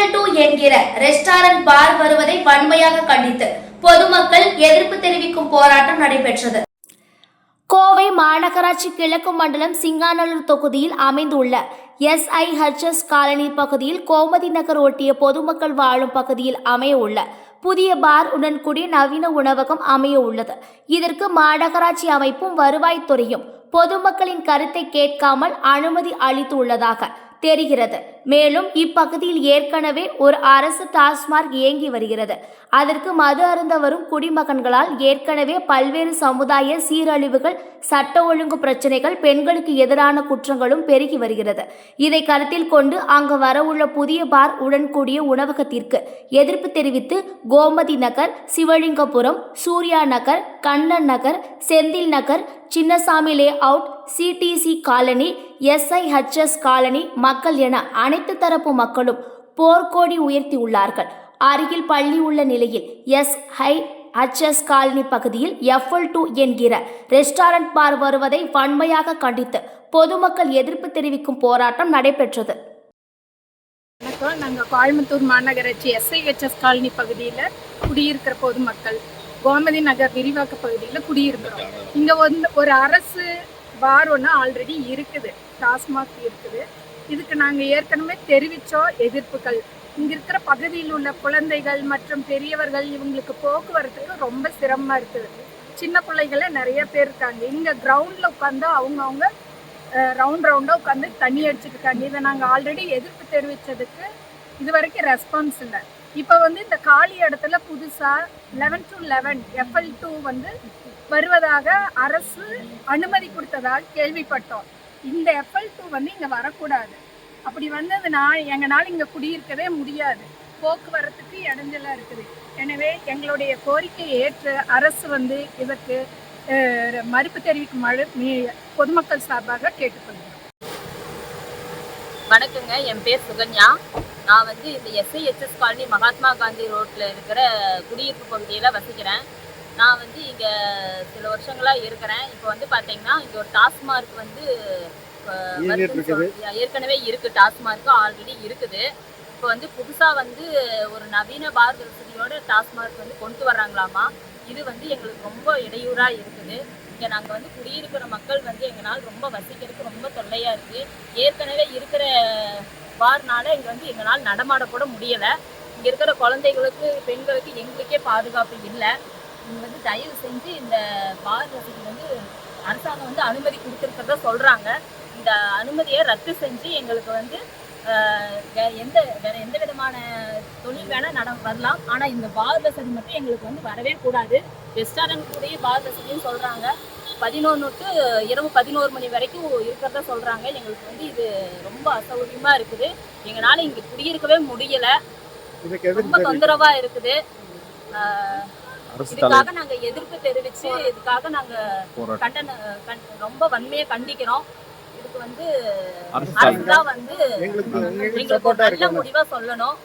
FL2 என்கிற restaurant பார் வருவதை வன்மையாக கண்டித்து பொதுமக்கள் எதிர்ப்பு தெரிவிக்கும் போராட்டம் நடைபெற்றது. கோவை மாநகராட்சி கிழக்கு மண்டலம் சிங்காநல்லூர் தொகுதியில் அமைந்துள்ள SIHS காலனி பகுதியில் கோமதி நகர் ஒட்டிய பொதுமக்கள் வாழும் பகுதியில் அமைய உள்ள புதிய பார் உடன் கூடிய நவீன உணவகம் அமைய உள்ளது. இதற்கு மாநகராட்சி அமைப்பும் வருவாய்த்துறையும் பொதுமக்களின் கருத்தை கேட்காமல் அனுமதி அளித்து உள்ளதாக தெரிகிறது. மேலும் இப்பகுதியில் ஏற்கனவே ஒரு அரசு டாஸ்மாக் இயங்கி வருகிறது. அதற்கு மது அருந்த வரும் குடிமகன்களால் ஏற்கனவே பல்வேறு சமுதாய சீரழிவுகள், சட்ட ஒழுங்கு பிரச்சனைகள், பெண்களுக்கு எதிரான குற்றங்களும் பெருகி வருகிறது. இதை கருத்தில் கொண்டு அங்கு வரவுள்ள புதிய பார் உடன் கூடிய உணவகத்திற்கு எதிர்ப்பு தெரிவித்து Gomathi Nagar, Sivalingapuram, Surya Nagar, Kannan Nagar, Senthil Nagar, Chinnasamy layout, CTC colony, SIHS colony மக்கள் என அனைத்து தரப்பு மக்களும் போர்க்கோடி உயர்த்தி உள்ளார்கள். அருகில் பள்ளி உள்ள நிலையில் SIHS காலனி பகுதியில் FL2 என்கிற ரெஸ்டாரண்ட் பார் வருவதை வன்மையாக கண்டித்து பொதுமக்கள் எதிர்ப்பு தெரிவிக்கும் போராட்டம் நடைபெற்றது. வணக்கம். நாங்கள் கோயம்புத்தூர் மாநகராட்சி SIHS காலனி பகுதியில் குடியிருக்கிற பொதுமக்கள் கோமதி நகர் விரிவாக்க பகுதியில் குடியிருக்கிறோம். இங்கே ஒரு அரசு பார் ஒன்று ஆல்ரெடி இருக்குது, டாஸ்மாக் இருக்குது. இதுக்கு நாங்கள் ஏற்கனவே தெரிவித்தோம் எதிர்ப்புகள். இங்கே இருக்கிற பகுதியில் உள்ள குழந்தைகள் மற்றும் பெரியவர்கள் இவங்களுக்கு போக்குவரத்துக்கு ரொம்ப சிரமமாக இருக்குது. சின்ன பிள்ளைகள நிறைய பேர் இருக்காங்க. இங்கே கிரவுண்டில் உட்காந்து அவங்கவுங்க ரவுண்டாக உட்காந்து தண்ணி அடிச்சுட்டு இருக்காங்க. இதை நாங்கள் ஆல்ரெடி எதிர்ப்பு தெரிவித்ததுக்கு இது வரைக்கும் ரெஸ்பான்ஸ் இல்லை. இப்போ இந்த காலி இடத்துல புதுசாக 11 to 11 FL2 வருவதாக அரசு அனுமதி கொடுத்ததாக கேள்விப்பட்டோம். இந்த FL2 இங்கே வரக்கூடாது. அப்படி வந்ததுன்னா எங்களால் இங்கே குடியிருக்கவே முடியாது. போக்குவரத்துக்கு இடைஞ்சலாக இருக்குது. எனவே எங்களுடைய கோரிக்கையை ஏற்று அரசு இதற்கு மறுப்பு தெரிவிக்குமாறு பொதுமக்கள் சார்பாக கேட்டுக்கொள்கிறோம். வணக்கங்க, என் பேர் சுகன்யா. நான் இந்த SIHS காலனி மகாத்மா காந்தி ரோட்டில் இருக்கிற குடியிருப்பு பகுதியில் வசிக்கிறேன். நான் இங்கே சில வருஷங்களாக இருக்கிறேன். இப்போ பார்த்தீங்கன்னா இங்கே ஒரு டாஸ்மார்க் ஏற்கனவே இருக்குது. டாஸ்மார்க்கு ஆல்ரெடி இருக்குது. இப்போ புதுசாக ஒரு நவீன பார் வசதியோட டாஸ்மார்க் கொண்டு வர்றாங்களாமா. இது எங்களுக்கு ரொம்ப இடையூறாக இருக்குது. இங்கே நாங்கள் குடியிருக்கிற மக்கள் எங்களால் ரொம்ப வசிக்கிறதுக்கு ரொம்ப தொல்லையாக இருக்குது. ஏற்கனவே இருக்கிற பார்னால இங்கே எங்களால் நடமாடக்கூட முடியலை. இங்கே இருக்கிற குழந்தைகளுக்கு, பெண்களுக்கு எங்களுக்கே பாதுகாப்பு இல்லை. இங்கே தயவு செஞ்சு இந்த பார் வசதி அரசாங்கம் அனுமதி கொடுத்துருக்கிறத சொல்கிறாங்க. இந்த அனுமதியை ரத்து செஞ்சு எங்களுக்கு வேற எந்த விதமான தொழில் வேணால் வரலாம். ஆனால் இந்த பார் வசதி மட்டும் எங்களுக்கு வரவே கூடாது. ரெஸ்டாரண்ட் கூடயே பார் வசதின்னு சொல்கிறாங்க. 11 to இரவு 11 மணி வரைக்கும் இருக்கிறதா சொல்கிறாங்க. எங்களுக்கு இது ரொம்ப அசௌகரியமாக இருக்குது. எங்களால் இங்கே குடியிருக்கவே முடியலை. ரொம்ப தொந்தரவாக இருக்குது. இதுக்காக நாங்கள் எதிர்ப்பு தெரிவித்து இதுக்காக நாங்கள் ரொம்ப வன்மையாக கண்டிக்கிறோம். இதுக்கு அரசு தான் எங்களுக்கு நல்ல முடிவாக சொல்லணும்.